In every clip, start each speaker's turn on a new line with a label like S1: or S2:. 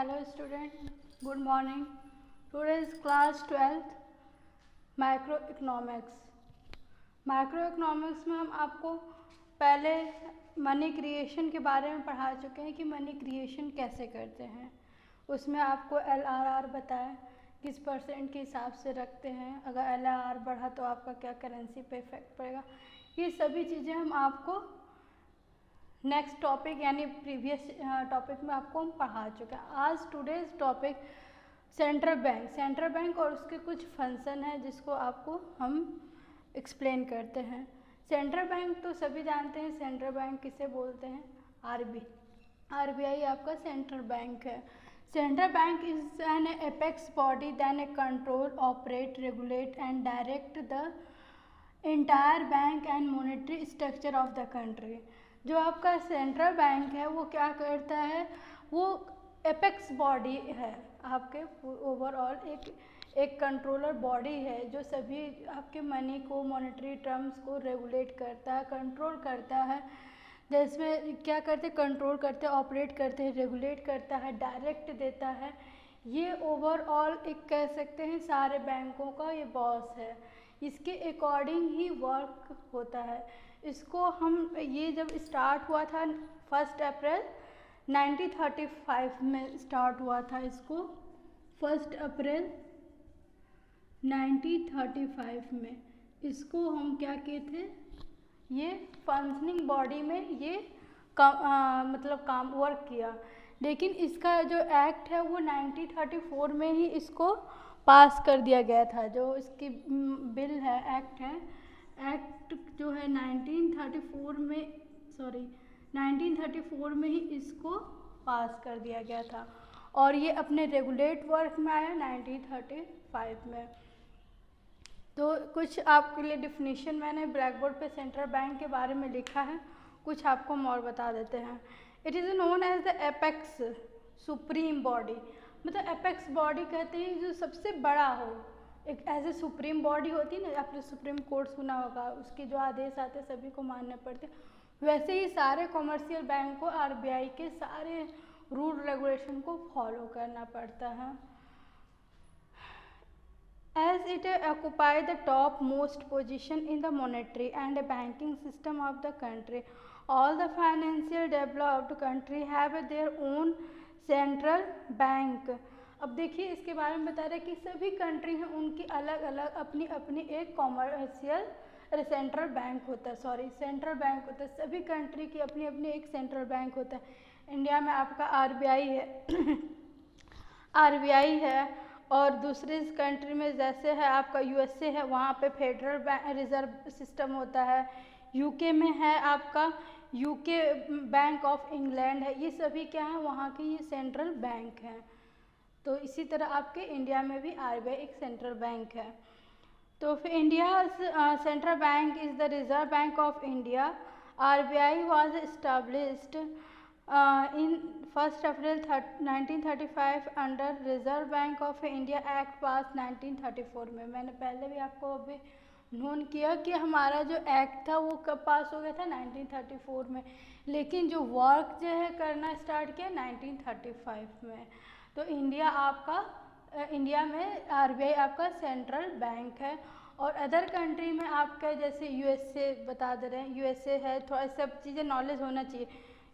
S1: Hello student, good morning. Today is class 12th microeconomics. Microeconomics में हम आपको पहले मनी क्रिएशन के बारे में पढ़ा चुके हैं कि मनी क्रिएशन कैसे करते हैं। उसमें आपको LRR बताया किस परसेंट के हिसाब से रखते हैं, अगर LRR बढ़ा तो आपका क्या करेंसी पे इफेक्ट पड़ेगा। ये सभी चीज़ें हम आपको नेक्स्ट टॉपिक यानी प्रीवियस टॉपिक में आपको हम पढ़ा चुके हैं। आज टुडेज टॉपिक सेंट्रल बैंक और उसके कुछ फंक्शन है जिसको आपको हम एक्सप्लेन करते हैं। सेंट्रल बैंक तो सभी जानते हैं, सेंट्रल बैंक किसे बोलते हैं, RBI आपका सेंट्रल बैंक है। Central bank is an apex body than a control, operate, regulate and direct the entire bank and monetary structure of the country. जो आपका सेंट्रल बैंक है वो क्या करता है, वो एपेक्स बॉडी है आपके ओवरऑल, एक कंट्रोलर बॉडी है जो सभी आपके मनी को, मॉनेटरी टर्म्स को रेगुलेट करता है, कंट्रोल करता है। जिसमें क्या करते, कंट्रोल करते, ऑपरेट करते हैं, रेगुलेट करता है, डायरेक्ट देता है। ये ओवरऑल एक कह सकते हैं सारे बैंकों का ये बॉस है, इसके अकॉर्डिंग ही वर्क होता है। इसको हम ये जब स्टार्ट हुआ था 1 अप्रैल 1935 में स्टार्ट हुआ था। इसको 1 अप्रैल 1935 में इसको हम क्या किए थे, ये फंक्शनिंग बॉडी में ये काम वर्क किया। लेकिन इसका जो एक्ट है वो 1934 में ही इसको पास कर दिया गया था। जो इसकी बिल है, एक्ट जो है 1934 में ही इसको पास कर दिया गया था और ये अपने रेगुलेट वर्क में आया 1935 में। तो कुछ आपके लिए डिफिनीशन मैंने ब्लैक बोर्ड पे सेंट्रल बैंक के बारे में लिखा है, कुछ आपको हम और बता देते हैं। It is known as the apex supreme body, मतलब एपेक्स बॉडी कहते हैं जो सबसे बड़ा हो। एक एज ए सुप्रीम बॉडी होती है ना, आपने सुप्रीम कोर्ट सुना होगा, उसके जो आदेश आते सभी को मानने पड़ते, वैसे ही सारे कॉमर्शियल बैंक को RBI के सारे रूल रेगुलेशन को फॉलो करना पड़ता है। As it occupy the top most position in the monetary and banking system of the country, all the financial developed country have their own central bank। अब देखिए इसके बारे में बता रहे हैं कि सभी कंट्री हैं उनकी अलग अलग अपनी अपनी एक कॉमर्शियल सेंट्रल बैंक होता है, सेंट्रल बैंक होता है। सभी कंट्री की अपनी अपनी एक सेंट्रल बैंक होता है। इंडिया में आपका RBI है RBI है, और दूसरी कंट्री में जैसे है आपका USA है, वहाँ पे फेडरल रिजर्व सिस्टम होता है। UK में है आपका UK बैंक ऑफ इंग्लैंड है। ये सभी क्या है, वहाँ के ये सेंट्रल बैंक हैं। तो इसी तरह आपके इंडिया में भी RBI एक सेंट्रल बैंक है। तो फिर India central bank is the reserve Bank of India. RBI was established in 1 April 1935 under reserve Bank of India act पास 1934 में। मैंने पहले भी आपको अभी नोन किया कि हमारा जो एक्ट था वो कब पास हो गया था, 1934 में, लेकिन जो वर्क जो है करना स्टार्ट किया 1935 में। तो इंडिया में RBI आपका सेंट्रल बैंक है। और अदर कंट्री में आपका जैसे USA बता दे रहे हैं, USA है, थोड़ा सब चीज़ें नॉलेज होना चाहिए।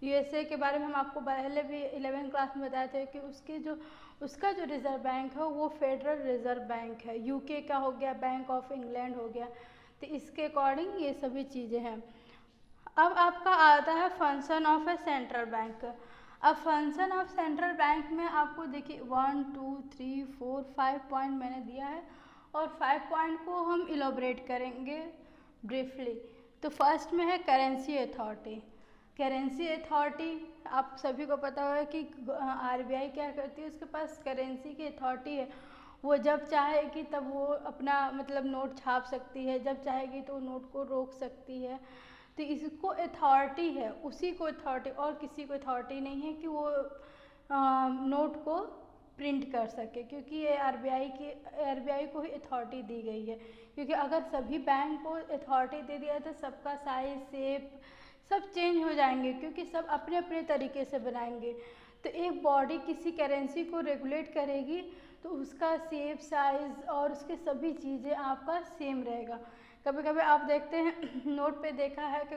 S1: USA के बारे में हम आपको पहले भी 11th क्लास में बताए थे कि उसका जो रिजर्व बैंक है वो फेडरल रिजर्व बैंक है। UK का हो गया बैंक ऑफ इंग्लैंड हो गया। तो इसके अकॉर्डिंग ये सभी चीज़ें हैं। अब आपका आता है function of A central bank. अब फंक्शन ऑफ सेंट्रल बैंक में आपको देखिए 1 2 3 4 5 पॉइंट मैंने दिया है और 5 पॉइंट को हम इलोबरेट करेंगे ब्रीफली। तो फर्स्ट में है करेंसी अथॉरिटी। करेंसी अथॉरिटी आप सभी को पता होगा कि RBI क्या करती है, उसके पास करेंसी की अथॉरिटी है। वो जब चाहेगी तब वो अपना नोट छाप सकती है, जब चाहेगी तो नोट को रोक सकती है। तो इसको अथॉरिटी है, उसी को अथॉरिटी, और किसी को अथॉरिटी नहीं है कि वो नोट को प्रिंट कर सके, क्योंकि ये RBI को ही अथॉरिटी दी गई है। क्योंकि अगर सभी बैंक को अथॉरिटी दे दिया तो सबका साइज, शेप सब चेंज हो जाएंगे, क्योंकि सब अपने अपने तरीके से बनाएंगे। तो एक बॉडी किसी करेंसी को रेगुलेट करेगी तो उसका शेप, साइज़ और उसके सभी चीज़ें आपका सेम रहेगा। कभी कभी आप देखते हैं नोट पे देखा है कि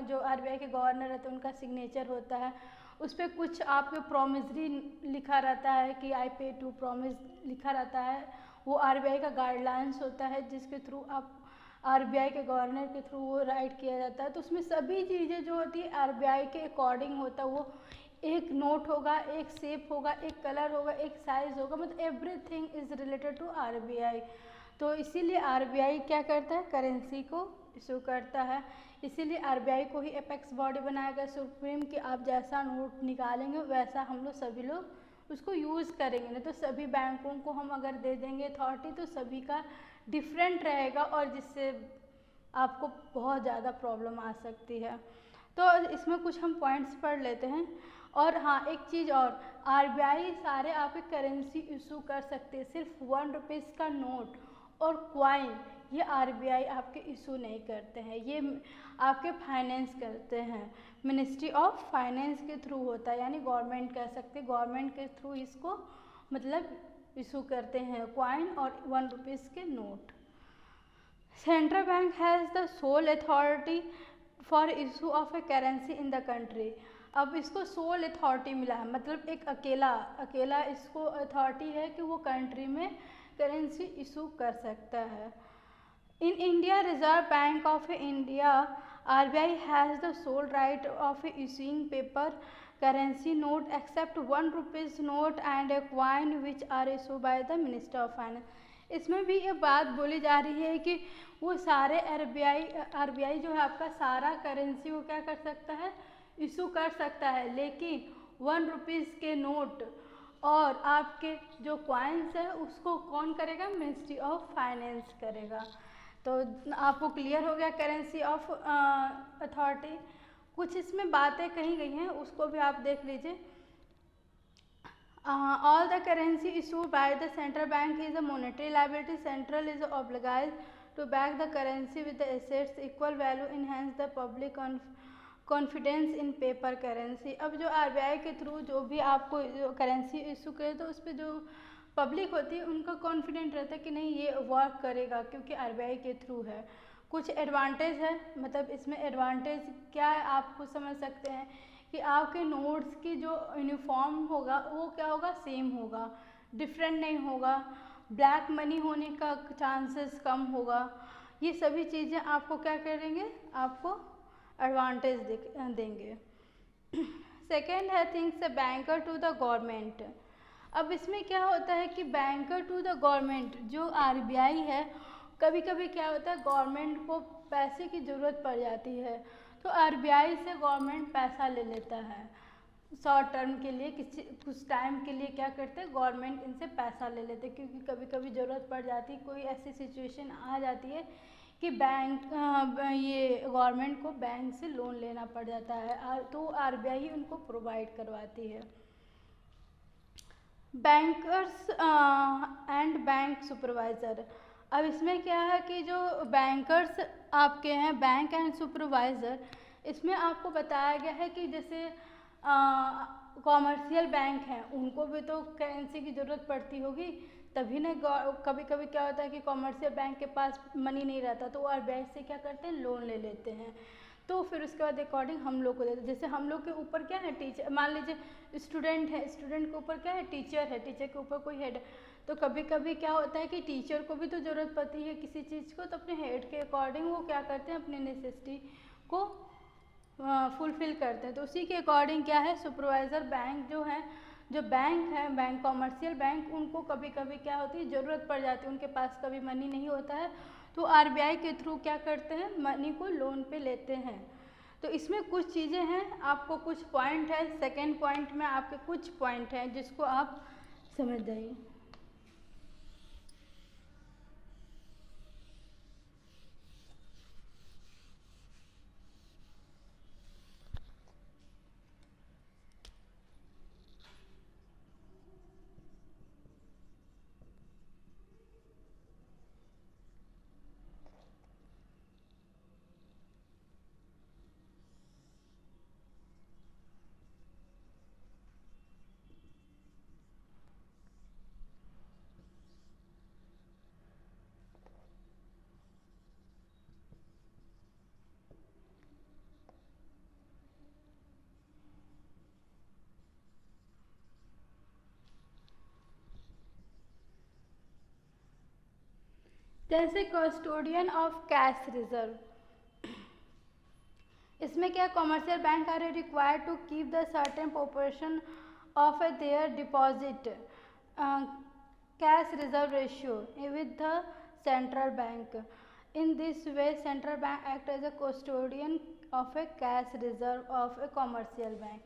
S1: जो आरबीआई के गवर्नर रहते हैं उनका सिग्नेचर होता है, उस पर कुछ आपके प्रॉमिसरी लिखा रहता है कि आई पे टू प्रॉमिस लिखा रहता है। वो आरबीआई का गाइडलाइंस होता है जिसके थ्रू आप आरबीआई के गवर्नर के थ्रू वो राइट किया जाता है। तो उसमें सभी चीज़ें जो होती है आरबीआई के अकॉर्डिंग होता है। वो एक नोट होगा, एक शेप होगा, एक कलर होगा, एक साइज़ होगा, मतलब everything is related to RBI. तो इसीलिए आरबीआई क्या करता है, करेंसी को इशू करता है। इसीलिए आरबीआई को ही एपेक्स बॉडी बनाया गया सुप्रीम कि आप जैसा नोट निकालेंगे वैसा हम लोग सभी लोग उसको यूज़ करेंगे। नहीं तो सभी बैंकों को हम अगर दे देंगे अथॉरिटी तो सभी का डिफरेंट रहेगा और जिससे आपको बहुत ज़्यादा प्रॉब्लम आ सकती है। तो इसमें कुछ हम पॉइंट्स पढ़ लेते हैं। और हाँ, एक चीज़ और, आरबीआई सारे आपके करेंसी इशू कर सकते हैं, सिर्फ 1 रुपीज़ का नोट और क्वाइन ये आरबीआई आपके इशू नहीं करते हैं, ये आपके फाइनेंस करते हैं, मिनिस्ट्री ऑफ फाइनेंस के थ्रू होता है, यानी गवर्नमेंट कह सकते हैं, गवर्नमेंट के थ्रू इसको मतलब इशू करते हैं क्वाइन और 1 रुपीज़ के note. Central bank has the soul authority for issue of A currency in the country. अब इसको सोल अथॉरिटी मिला है, मतलब एक अकेला इसको अथॉरिटी है कि वो कंट्री में करेंसी इशू कर सकता है। In India, Reserve Bank of India RBI has the sole right of issuing paper currency note except 1 rupees note and a coin which are issue by the minister of finance. इसमें भी ये बात बोली जा रही है कि वो सारे आरबीआई जो है आपका सारा करेंसी वो क्या कर सकता है, इशू कर सकता है, लेकिन 1 रुपीज़ के नोट और आपके जो क्वाइंस है उसको कौन करेगा, मिनिस्ट्री ऑफ फाइनेंस करेगा। तो आपको क्लियर हो गया करेंसी ऑफ अथॉरिटी। कुछ इसमें बातें कही गई हैं उसको भी आप देख लीजिए। All the currency issued by the central bank is a monetary liability. Central is obliged to back the currency with the assets equal value, enhance the public confidence in paper currency. अब जो RBI के through जो भी आपको currency issue करे तो उस पर जो पब्लिक होती है उनका कॉन्फिडेंट रहता है कि नहीं ये वर्क करेगा क्योंकि आरबीआई के थ्रू है। कुछ एडवांटेज है, मतलब इसमें एडवांटेज क्या है आपको समझ सकते हैं कि आपके नोट्स की जो यूनिफॉर्म होगा वो क्या होगा, सेम होगा, डिफरेंट नहीं होगा, ब्लैक मनी होने का चांसेस कम होगा। ये सभी चीज़ें आपको क्या करेंगे, आपको एडवांटेज देंगे। सेकेंड है things a banker to the government. अब इसमें क्या होता है कि बैंकर टू द गवर्नमेंट, जो आरबीआई है, कभी कभी क्या होता है गवर्नमेंट को पैसे की ज़रूरत पड़ जाती है तो आरबीआई से गवर्नमेंट पैसा ले लेता है शॉर्ट टर्म के लिए, कुछ टाइम के लिए क्या करते हैं गवर्नमेंट इनसे पैसा ले लेते हैं, क्योंकि कभी कभी ज़रूरत पड़ जाती है, कोई ऐसी सिचुएशन आ जाती है कि ये गवर्नमेंट को बैंक से लोन लेना पड़ जाता है तो आरबीआई ही उनको प्रोवाइड करवाती है। Bankers and bank supervisor. अब इसमें क्या है कि जो बैंकर्स आपके हैं, बैंक एंड सुपरवाइज़र, इसमें आपको बताया गया है कि जैसे कॉमर्शियल बैंक हैं उनको भी तो करेंसी की ज़रूरत पड़ती होगी, तभी ना कभी कभी क्या होता है कि कॉमर्शियल बैंक के पास मनी नहीं रहता तो वो आरबीआई से क्या करते हैं, लोन ले लेते हैं। तो फिर उसके बाद अकॉर्डिंग हम लोग को देते हैं। जैसे हम लोग के ऊपर क्या है, टीचर, मान लीजिए स्टूडेंट है, स्टूडेंट के ऊपर क्या है, टीचर है, टीचर के ऊपर कोई हेड। तो कभी कभी क्या होता है कि टीचर को भी तो ज़रूरत पड़ती है किसी चीज़ को, तो अपने हेड के अकॉर्डिंग वो क्या करते हैं, अपनी नेसेसिटी को फुलफ़िल करते हैं। तो उसी के अकॉर्डिंग क्या है, सुपरवाइज़र बैंक जो है, जो बैंक है, बैंक कॉमर्शियल बैंक, उनको कभी कभी क्या होती है, ज़रूरत पड़ जाती है, उनके पास कभी मनी नहीं होता है तो आरबीआई के थ्रू क्या करते हैं, मनी को लोन पे लेते हैं। तो इसमें कुछ चीज़ें हैं, आपको कुछ पॉइंट है, सेकेंड पॉइंट में आपके कुछ पॉइंट हैं जिसको आप समझ जाइए। जैसे कस्टोडियन ऑफ कैश रिजर्व, इसमें क्या commercial bank are required to keep the certain proportion of their deposit cash reserve ratio with the central bank. In this way, central bank act as a custodian of a cash reserve of a commercial bank.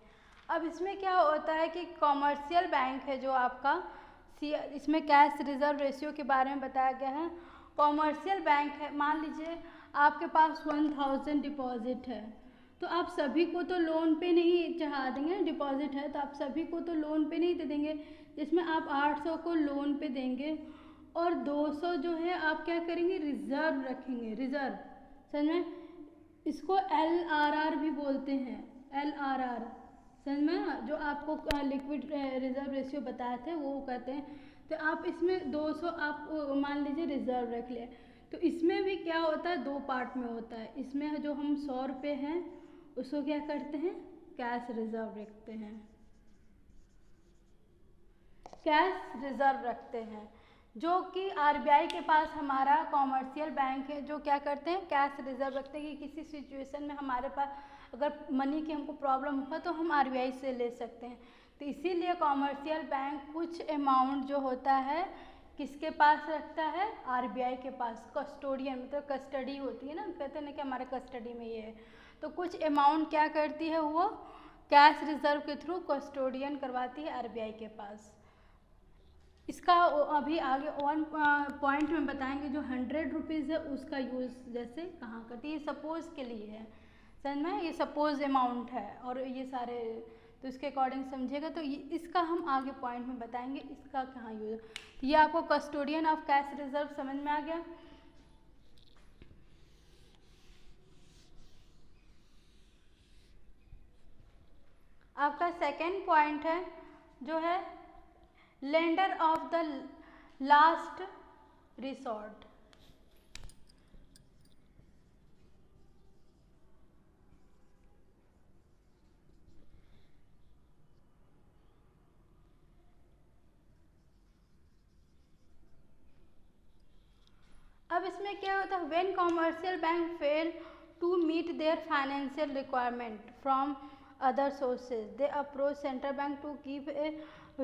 S1: अब इसमें क्या होता है कि commercial bank है जो आपका इसमें कैश रिजर्व रेशियो के बारे में बताया गया है. कॉमर्शियल बैंक है, मान लीजिए आपके पास 1000 डिपॉजिट है, तो आप सभी को तो लोन पे नहीं चढ़ा देंगे. डिपॉजिट है तो आप सभी को तो लोन पे नहीं दे देंगे, जिसमें आप 800 को लोन पे देंगे और 200 जो है आप क्या करेंगे, रिजर्व रखेंगे. रिजर्व समझ में, इसको LRR भी बोलते हैं. LRR समझ में, जो आपको लिक्विड रिजर्व रेशियो बताए थे वो कहते हैं. तो आप इसमें 200 आप मान लीजिए रिजर्व रख लिया. तो इसमें भी क्या होता है, दो पार्ट में होता है. इसमें जो हम 100 रुपये हैं उसको क्या करते हैं, कैश रिजर्व रखते हैं. कैश रिजर्व रखते हैं जो कि RBI के पास हमारा कॉमर्शियल बैंक है, जो क्या करते हैं, कैश रिजर्व रखते हैं कि किसी सिचुएशन में हमारे पास अगर मनी की हमको प्रॉब्लम हो तो हम RBI से ले सकते हैं. तो इसीलिए कॉमर्शियल बैंक कुछ अमाउंट जो होता है किसके पास रखता है, RBI के पास. कस्टोडियन मतलब कस्टडी होती है ना, कहते हैं ना कि हमारे कस्टडी में ये है. तो कुछ अमाउंट क्या करती है, वो कैश रिजर्व के थ्रू कस्टोडियन करवाती है RBI के पास. इसका अभी आगे 1 पॉइंट में बताएंगे. जो 100 रुपीज़ है उसका यूज़ जैसे कहाँ करती है, सपोज़ के लिए है, समझ में, ये सपोज अमाउंट है और ये सारे, तो इसके अकॉर्डिंग समझिएगा. तो ये इसका हम आगे पॉइंट में बताएंगे इसका कहाँ यूज़. ये आपको कस्टोडियन ऑफ कैश रिजर्व समझ में आ गया. आपका सेकेंड पॉइंट है जो है lender of the last resort. अब इसमें क्या होता है, when commercial bank fail to meet their financial requirement from other sources, they approach central bank to give a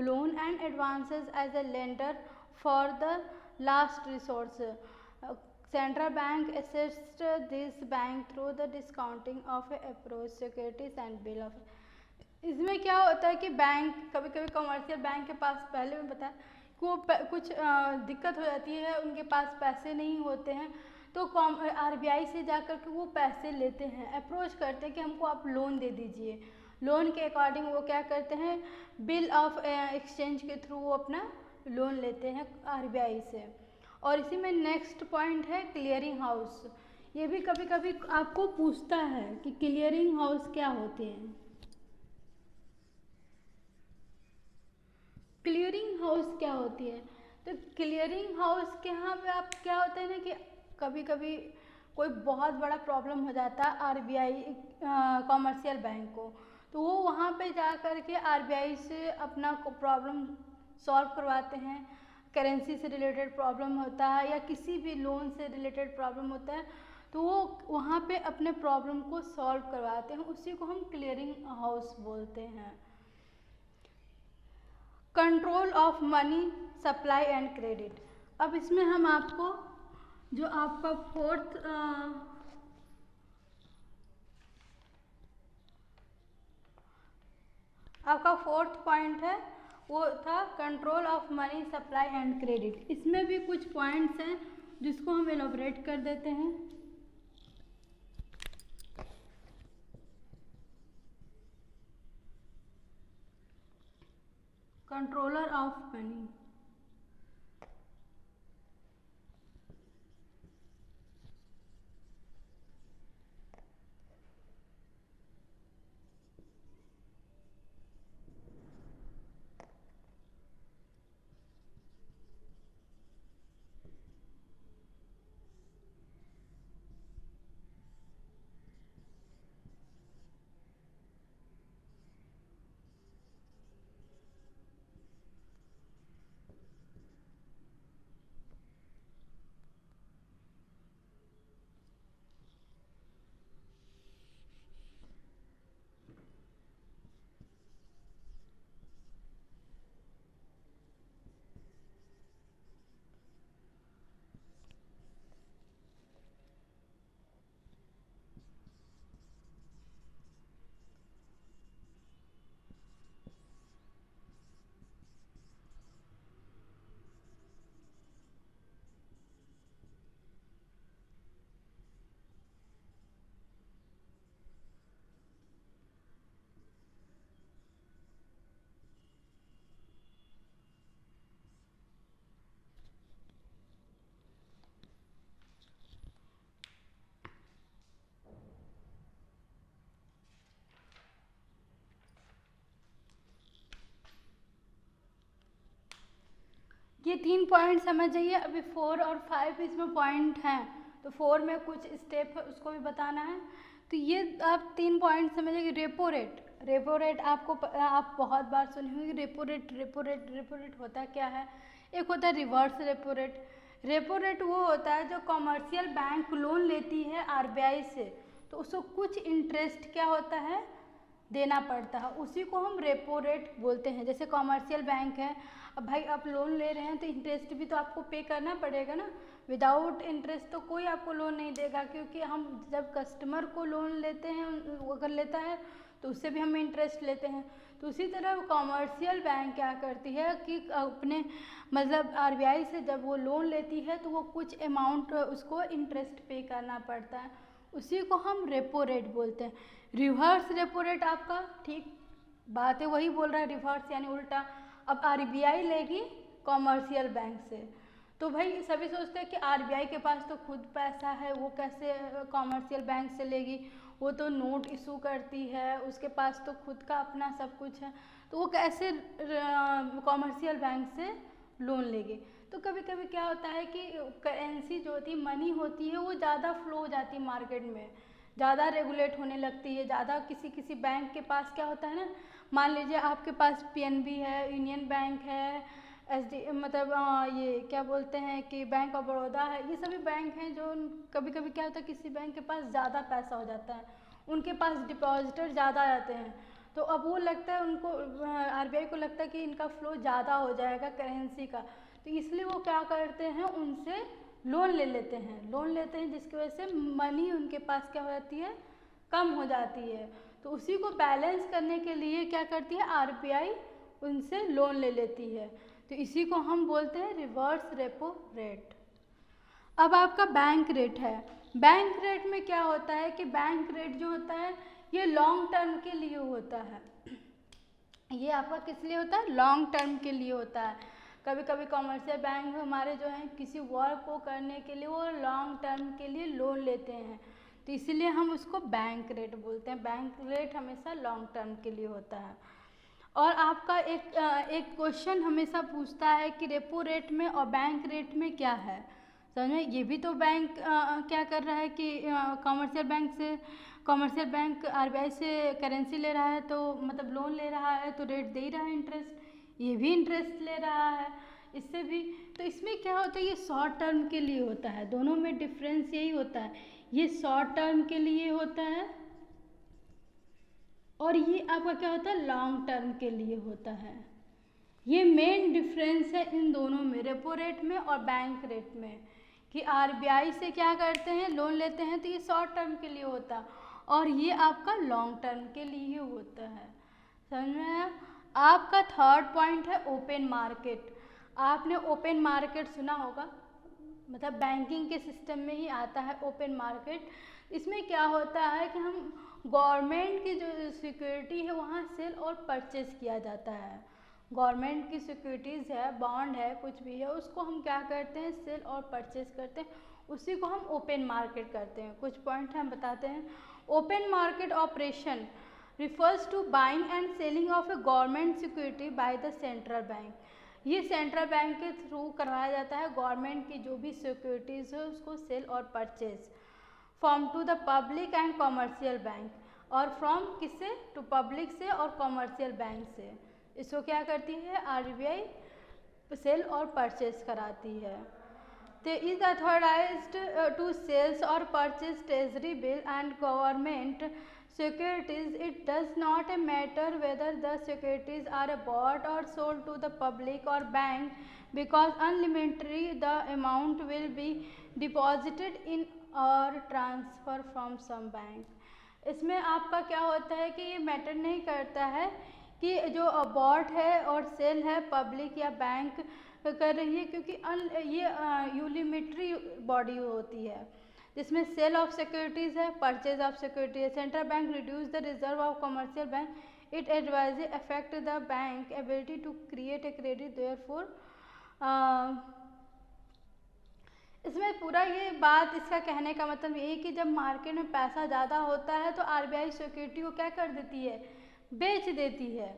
S1: loan and advances as a lender for the last resort. Central bank assists this bank through the discounting of approach securities and bill of. इसमें क्या होता है कि bank कभी कभी commercial bank के पास, पहले मैं बताया कि वो कुछ दिक्कत हो जाती है, उनके पास पैसे नहीं होते हैं, तो RBI से जाकर के वो पैसे लेते हैं, अप्रोच करते हैं कि हमको आप लोन दे दीजिए. लोन के अकॉर्डिंग वो क्या करते हैं, बिल ऑफ एक्सचेंज के थ्रू वो अपना लोन लेते हैं RBI से. और इसी में नेक्स्ट पॉइंट है क्लियरिंग हाउस. ये भी कभी कभी आपको पूछता है कि क्लियरिंग हाउस क्या होते हैं. क्लियरिंग हाउस क्या होती है, तो क्लियरिंग हाउस के यहाँ पे आप क्या होता है ना कि कभी कभी कोई बहुत बड़ा प्रॉब्लम हो जाता है RBI कॉमर्शियल बैंक को, तो वो वहाँ पे जा कर के RBI से अपना प्रॉब्लम सॉल्व करवाते हैं. करेंसी से रिलेटेड प्रॉब्लम होता है या किसी भी लोन से रिलेटेड प्रॉब्लम होता है, तो वो वहाँ पे अपने प्रॉब्लम को सॉल्व करवाते हैं. उसी को हम क्लियरिंग हाउस बोलते हैं. Control of money supply and credit. अब इसमें हम आपको जो आपका फोर्थ पॉइंट है वो था control of money supply and credit. इसमें भी कुछ पॉइंट्स हैं जिसको हम एलोबरेट कर देते हैं. Controller of money. ये 3 पॉइंट समझ जाइए। अभी 4 और 5 इसमें पॉइंट हैं, तो 4 में कुछ स्टेप है उसको भी बताना है। तो ये आप 3 पॉइंट समझिए। रेपो रेट, रेपो रेट आप बहुत बार सुने होंगे। Repo rate, repo rate, repo rate होता क्या है? एक होता है reverse repo rate. Repo rate वो होता है जो कॉमर्शियल बैंक लोन लेती है आरबीआई से, तो उसको कुछ इंटरेस्ट क्या होता है, देना पड़ता है, उसी को हम रेपो रेट बोलते हैं। जैसे कॉमर्शियल बैंक है, अब भाई आप लोन ले रहे हैं तो इंटरेस्ट भी तो आपको पे करना पड़ेगा ना। विदाउट इंटरेस्ट तो कोई आपको लोन नहीं देगा, क्योंकि हम जब कस्टमर को लोन लेते हैं, अगर लेता है तो उससे भी हम इंटरेस्ट लेते हैं। तो उसी तरह कॉमर्शियल बैंक क्या करती है कि अपने मतलब आरबीआई से जब वो लोन लेती है तो वो कुछ अमाउंट उसको इंटरेस्ट पे करना पड़ता है, उसी को हम रेपो रेट बोलते हैं। रिवर्स रेपो रेट आपका ठीक बात है, वही बोल रहा है, रिवर्स यानी उल्टा। अब आरबीआई लेगी कॉमर्शियल बैंक से, तो भाई सभी सोचते हैं कि आरबीआई के पास तो खुद पैसा है, वो कैसे कॉमर्शियल बैंक से लेगी, वो तो नोट इशू करती है, उसके पास तो खुद का अपना सब कुछ है, तो वो कैसे कॉमर्शियल बैंक से लोन लेगी। तो कभी कभी क्या होता है कि करेंसी जो होती है, मनी होती है, वो ज़्यादा फ्लो हो जाती है मार्केट में, ज़्यादा रेगुलेट होने लगती है, ज़्यादा किसी किसी बैंक के पास क्या होता है ना, मान लीजिए आपके पास पीएनबी है, यूनियन बैंक है, मतलब ये क्या बोलते हैं कि बैंक ऑफ बड़ौदा है, ये सभी बैंक हैं जो कभी कभी क्या होता है किसी बैंक के पास ज़्यादा पैसा हो जाता है, उनके पास डिपॉजिटर ज़्यादा आ जाते हैं, तो अब वो लगता है उनको, आरबीआई को लगता है कि इनका फ्लो ज़्यादा हो जाएगा करेंसी का, तो इसलिए वो क्या करते हैं, उनसे लोन ले लेते हैं, लोन लेते हैं, जिसकी वजह से मनी उनके पास क्या हो जाती है, कम हो जाती है। तो उसी को बैलेंस करने के लिए क्या करती है आरबीआई, उनसे लोन ले लेती है, तो इसी को हम बोलते हैं रिवर्स रेपो रेट। अब आपका बैंक रेट है। बैंक रेट में क्या होता है कि बैंक रेट जो होता है ये लॉन्ग टर्म के लिए होता है। ये आपका किस लिए होता है, लॉन्ग टर्म के लिए होता है। कभी कभी कॉमर्शियल बैंक हमारे जो हैं किसी वर्क को करने के लिए वो लॉन्ग टर्म के लिए लोन लेते हैं, तो इसीलिए हम उसको बैंक रेट बोलते हैं। बैंक रेट हमेशा लॉन्ग टर्म के लिए होता है। और आपका एक क्वेश्चन हमेशा पूछता है कि रेपो रेट में और बैंक रेट में क्या है, समझे। ये भी तो बैंक क्या कर रहा है कि कॉमर्शियल बैंक आरबीआई से करेंसी ले रहा है, तो मतलब लोन ले रहा है, तो रेट दे ही रहा है इंटरेस्ट, ये भी इंटरेस्ट ले रहा है इससे भी। तो इसमें क्या होता है, ये शॉर्ट टर्म के लिए होता है, दोनों में डिफरेंस यही होता है, ये शॉर्ट टर्म के लिए होता है और ये आपका क्या होता है, लॉन्ग टर्म के लिए होता है। ये मेन डिफरेंस है इन दोनों में, रेपो रेट में और बैंक रेट में, कि आरबीआई से क्या करते हैं, लोन लेते हैं, तो ये शॉर्ट टर्म के लिए होता है और ये आपका लॉन्ग टर्म के लिए होता है, समझ में आया। आपका थर्ड पॉइंट है ओपन मार्केट। आपने ओपन मार्केट सुना होगा, मतलब बैंकिंग के सिस्टम में ही आता है ओपन मार्केट। इसमें क्या होता है कि हम गवर्नमेंट की जो सिक्योरिटी है वहाँ सेल और परचेज किया जाता है। गवर्नमेंट की सिक्योरिटीज़ है, बॉन्ड है, कुछ भी है, उसको हम क्या करते हैं, सेल और परचेज करते हैं, उसी को हम ओपन मार्केट करते हैं। कुछ पॉइंट हम बताते हैं। Open market operation refers to buying and selling of a government security by the central bank. ये सेंट्रल बैंक के थ्रू करवाया जाता है, गवर्नमेंट की जो भी सिक्योरिटीज़ है उसको सेल और purchase from to the public and commercial bank, और फ्रॉम किससे, टू पब्लिक से और कॉमर्शियल बैंक से। इसको क्या करती है आरबीआई, सेल और परचेज कराती है। They is authorized to sales or purchase treasury bill and government securities. It does not matter whether the securities are bought or sold to the public or bank, because unlimitedly the amount will be deposited in or transfer from some bank. इसमें आपका क्या होता है कि ये matter नहीं करता है कि जो बॉट है और सेल है पब्लिक या बैंक कर रही है, क्योंकि ये यूनिटरी बॉडी होती है जिसमें सेल ऑफ सिक्योरिटीज़ है, परचेज ऑफ सिक्योरिटी है। Central bank reduce the reserve of commercial bank, it advise affect the bank ability to create a credit, therefore इसमें पूरा ये बात, इसका कहने का मतलब यही कि जब मार्केट में पैसा ज़्यादा होता है तो आरबीआई सिक्योरिटी को क्या कर देती है, बेच देती है।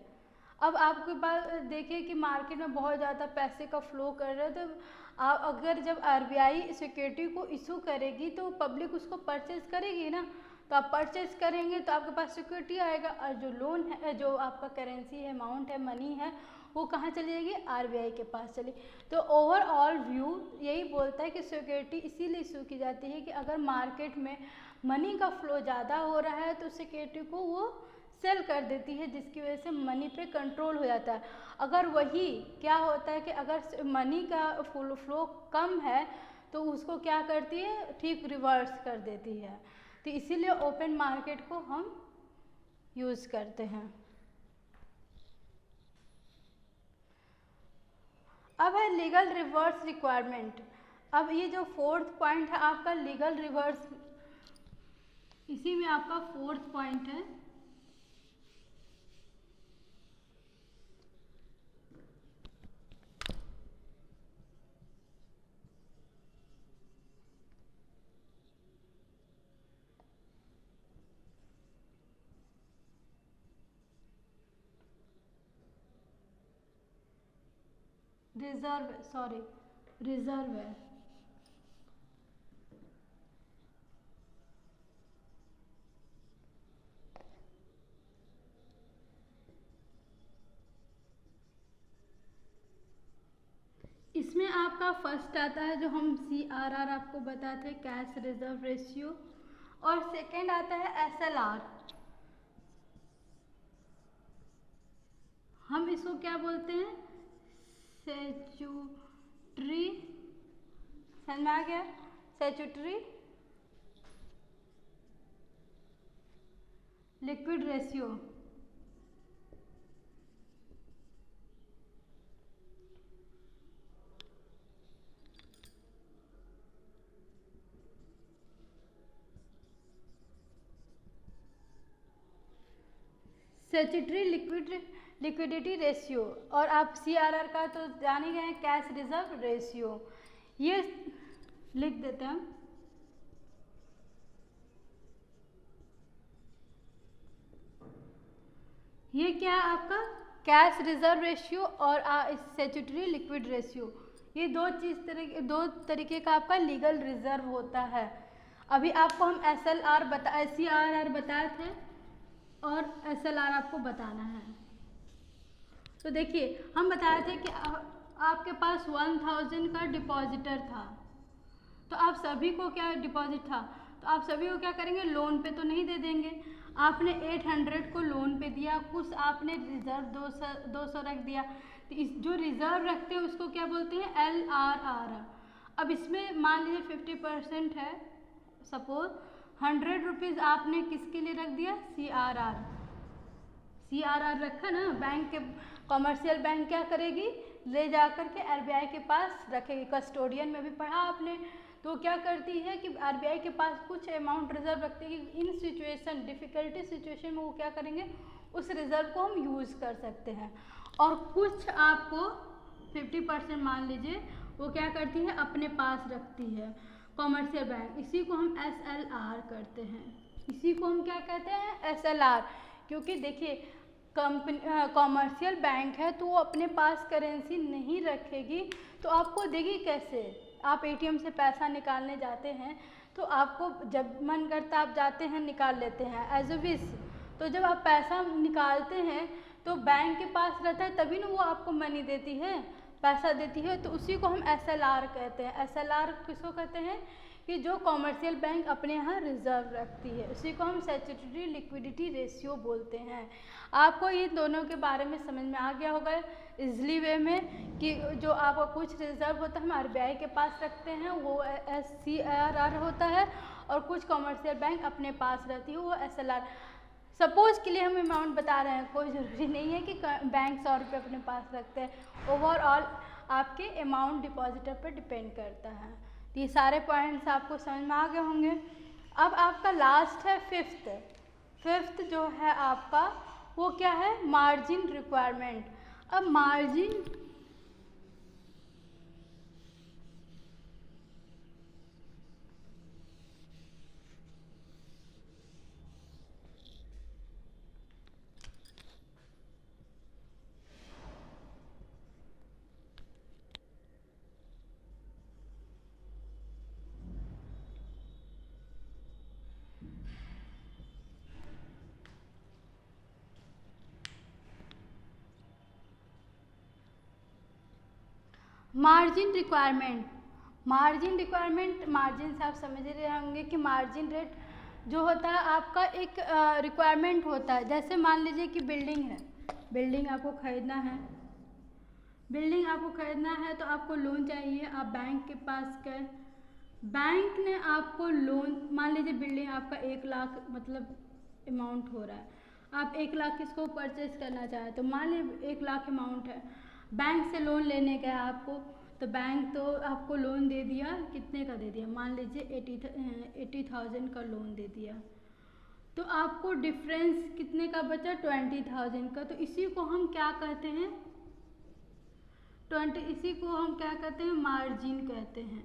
S1: अब आपके पास देखिए कि मार्केट में बहुत ज़्यादा पैसे का फ्लो कर रहा है, तो आप अगर जब आरबीआई सिक्योरिटी को इशू करेगी तो पब्लिक उसको परचेज करेगी ना, तो आप परचेज करेंगे तो आपके पास सिक्योरिटी आएगा, और जो लोन है, जो आपका करेंसी है, अमाउंट है, मनी है, वो कहाँ चली जाएगी, आरबीआई के पास चली। तो ओवरऑल व्यू यही बोलता है कि सिक्योरिटी इसीलिए इशू की जाती है कि अगर मार्केट में मनी का फ्लो ज़्यादा हो रहा है तो सिक्योरिटी को वो सेल कर देती है, जिसकी वजह से मनी पे कंट्रोल हो जाता है। अगर वही क्या होता है कि अगर मनी का फ्लो कम है तो उसको क्या करती है, ठीक रिवर्स कर देती है। तो इसीलिए ओपन मार्केट को हम यूज़ करते हैं। अब है लीगल रिवर्स रिक्वायरमेंट। अब ये जो फोर्थ पॉइंट है आपका लीगल रिवर्स, इसी में आपका फोर्थ पॉइंट है। रिजर्व है। इसमें आपका फर्स्ट आता है जो हम CRR आपको बताते हैं, कैश रिजर्व रेशियो, और सेकंड आता है SLR। हम इसको क्या बोलते हैं, स्टैट्यूटरी, समझ में आ गया, statutory liquid ratio. Statutory liquidity ratio, और आप CRR का तो जान ही गए हैं, कैश रिजर्व रेशियो। ये लिख देते हैं हम। ये क्या है आपका कैश रिजर्व रेशियो और स्टैट्यूटरी लिक्विड रेशियो, ये दो तरीके का आपका लीगल रिजर्व होता है। अभी आपको हम CRR बताए थे और SLR आपको बताना है। तो देखिए हम बताए थे कि आपके पास 1000 का डिपॉजिटर था, तो आप सभी को क्या डिपॉजिट था, तो आप सभी को क्या करेंगे, लोन पे तो नहीं दे देंगे। आपने 800 को लोन पे दिया, कुछ आपने रिजर्व 200 रख दिया, तो इस जो रिजर्व रखते हैं उसको क्या बोलते हैं, LRR। अब इसमें मान लीजिए 50% है, सपोज 100 रुपीज़ आपने किसके लिए रख दिया, CRR रखा ना, बैंक के कॉमर्शियल बैंक क्या करेगी, ले जा कर के RBI के पास रखेगी। कस्टोडियन में भी पढ़ा आपने, तो क्या करती है कि RBI के पास कुछ अमाउंट रिजर्व रखती है, इन सिचुएशन डिफ़िकल्टी सिचुएशन में वो क्या करेंगे, उस रिजर्व को हम यूज़ कर सकते हैं। और कुछ आपको 50% मान लीजिए वो क्या करती है, अपने पास रखती है कॉमर्शियल बैंक, इसी को हम SLR करते हैं। इसी को हम क्या कहते हैं, SLR। क्योंकि देखिए कंपनी कॉमर्शियल बैंक है तो वो अपने पास करेंसी नहीं रखेगी, तो आपको देगी कैसे। आप ATM से पैसा निकालने जाते हैं तो आपको जब मन करता आप जाते हैं निकाल लेते हैं एज अ विश, तो जब आप पैसा निकालते हैं तो बैंक के पास रहता है तभी ना वो आपको मनी देती है, पैसा देती है, तो उसी को हम SLR कहते हैं। SLR किसको कहते हैं कि जो कॉमर्शियल बैंक अपने यहाँ रिजर्व रखती है, उसी को हम स्टैट्यूटरी लिक्विडिटी रेशियो बोलते हैं। आपको ये दोनों के बारे में समझ में आ गया होगा इजली वे में कि जो आपका कुछ रिजर्व होता है हम RBI के पास रखते हैं वो CRR होता है, और कुछ कॉमर्शियल बैंक अपने पास रहती है वो SLR। सपोज के लिए हम अमाउंट बता रहे हैं, कोई ज़रूरी नहीं है कि बैंक 100 रुपये अपने पास रखते हैं, ओवरऑल आपके अमाउंट डिपॉजिटर पर डिपेंड करता है। तो ये सारे पॉइंट्स आपको समझ में आ गए होंगे। अब आपका लास्ट है फिफ्थ जो है आपका वो क्या है, मार्जिन रिक्वायरमेंट। अब मार्जिन मार्जिन रिक्वायरमेंट, मार्जिन से आप समझ रहे होंगे कि मार्जिन रेट जो होता है आपका एक रिक्वायरमेंट होता है। जैसे मान लीजिए कि बिल्डिंग है, बिल्डिंग आपको खरीदना है, तो आपको लोन चाहिए, आप बैंक के पास गए, बैंक ने आपको लोन, मान लीजिए बिल्डिंग आपका 1 लाख मतलब अमाउंट हो रहा है, आप 1 लाख इसको परचेज करना चाहें, तो मान लीजिए 1 लाख अमाउंट है, बैंक से लोन लेने गया आपको, तो बैंक तो आपको लोन दे दिया, कितने का दे दिया, मान लीजिए 80,000 का लोन दे दिया, तो आपको डिफरेंस कितने का बचा, 20,000 का। तो इसी को हम क्या कहते हैं, मार्जिन कहते हैं।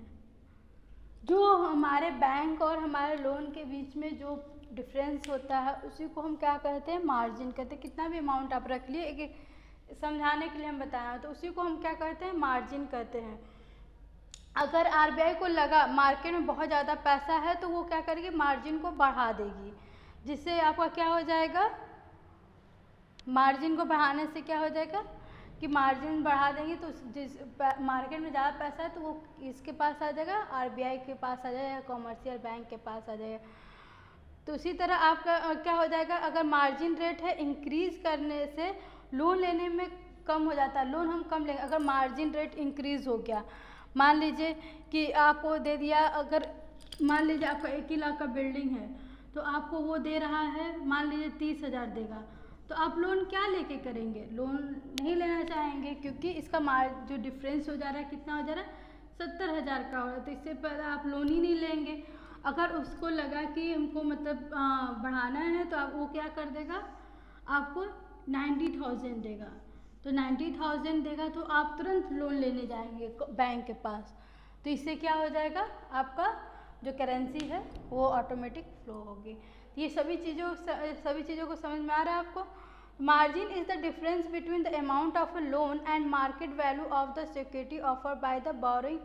S1: जो हमारे बैंक और हमारे लोन के बीच में जो डिफरेंस होता है उसी को हम क्या कहते हैं, मार्जिन कहते हैं। कितना भी अमाउंट आप रख लिए, एक समझाने के लिए हम बताया, तो उसी को हम क्या कहते हैं, मार्जिन कहते हैं। अगर आरबीआई को लगा मार्केट में बहुत ज़्यादा पैसा है तो वो क्या करेगी, मार्जिन को बढ़ा देगी, जिससे आपका क्या हो जाएगा, मार्जिन को बढ़ाने से क्या हो जाएगा कि मार्जिन बढ़ा देंगे तो जिस मार्केट में ज़्यादा पैसा है तो वो इसके पास आ जाएगा, आरबीआई के पास आ जाएगा, कॉमर्शियल बैंक के पास आ जाएगा। तो इसी तरह आपका क्या हो जाएगा, अगर मार्जिन रेट है इंक्रीज करने से लोन लेने में कम हो जाता है, लोन हम कम लेंगे। अगर मार्जिन रेट इंक्रीज हो गया, मान लीजिए कि आपको दे दिया, अगर मान लीजिए आपका 1 ही लाख का बिल्डिंग है तो आपको वो दे रहा है, मान लीजिए 30,000 देगा, तो आप लोन क्या लेके करेंगे, लोन नहीं लेना चाहेंगे, क्योंकि इसका जो डिफरेंस हो जा रहा है, कितना हो जा रहा है, 70,000 का हो रहा है, तो इससे पहले आप लोन ही नहीं लेंगे। अगर उसको लगा कि हमको मतलब बढ़ाना है तो आप वो क्या कर देगा, आपको 90,000 देगा, तो 90,000 देगा तो आप तुरंत लोन लेने जाएंगे बैंक के पास, तो इससे क्या हो जाएगा, आपका जो करेंसी है वो ऑटोमेटिक फ्लो होगी। तो ये सभी चीज़ों को समझ में आ रहा है आपको। Margin is the difference between the amount of a loan and market value of the security offer by the borrowing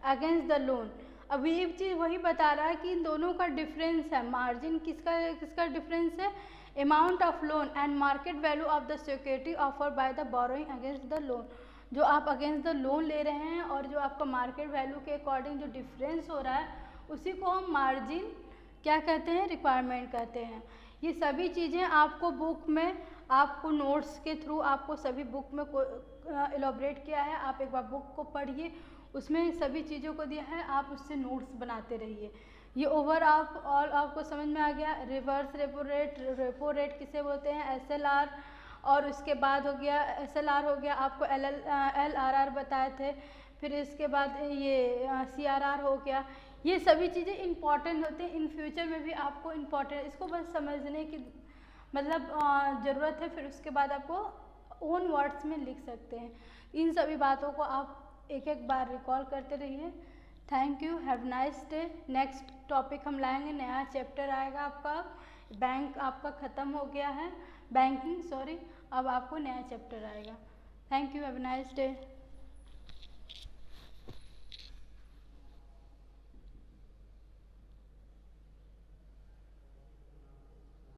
S1: against the loan. अब ये चीज़ वही बता रहा है कि इन दोनों का डिफरेंस है। मार्जिन किसका डिफरेंस है, amount of loan and market value of the security offer by the borrowing against the loan. जो आप अगेंस्ट द लोन ले रहे हैं और जो आपका मार्केट वैल्यू के अकॉर्डिंग जो डिफरेंस हो रहा है उसी को हम मार्जिन क्या कहते हैं, रिक्वायरमेंट कहते हैं। ये सभी चीज़ें आपको बुक में, आपको नोट्स के थ्रू आपको सभी बुक में एलोबरेट किया है। आप एक बार बुक को पढ़िए, उसमें सभी चीज़ों को दिया है, आप उससे नोट्स बनाते रहिए। ये ओवरऑल आपको समझ में आ गया। रिवर्स रेपो रेट किसे बोलते हैं, एसएलआर, और उसके बाद हो गया एसएलआर हो गया, आपको एलआरआर बताए थे, फिर इसके बाद ये सीआरआर हो गया। ये सभी चीज़ें इंपॉर्टेंट होते हैं, इन फ्यूचर में भी आपको इम्पॉर्टेंट, इसको बस समझने की मतलब ज़रूरत है, फिर उसके बाद आपको ओन वर्ड्स में लिख सकते हैं। इन सभी बातों को आप एक एक बार रिकॉल करते रहिए। Thank you, have nice day. Next topic हम लाएंगे, नया चैप्टर आएगा आपका, बैंक आपका ख़त्म हो गया है, बैंकिंग सॉरी, अब आपको नया चैप्टर आएगा। Thank you, have nice day.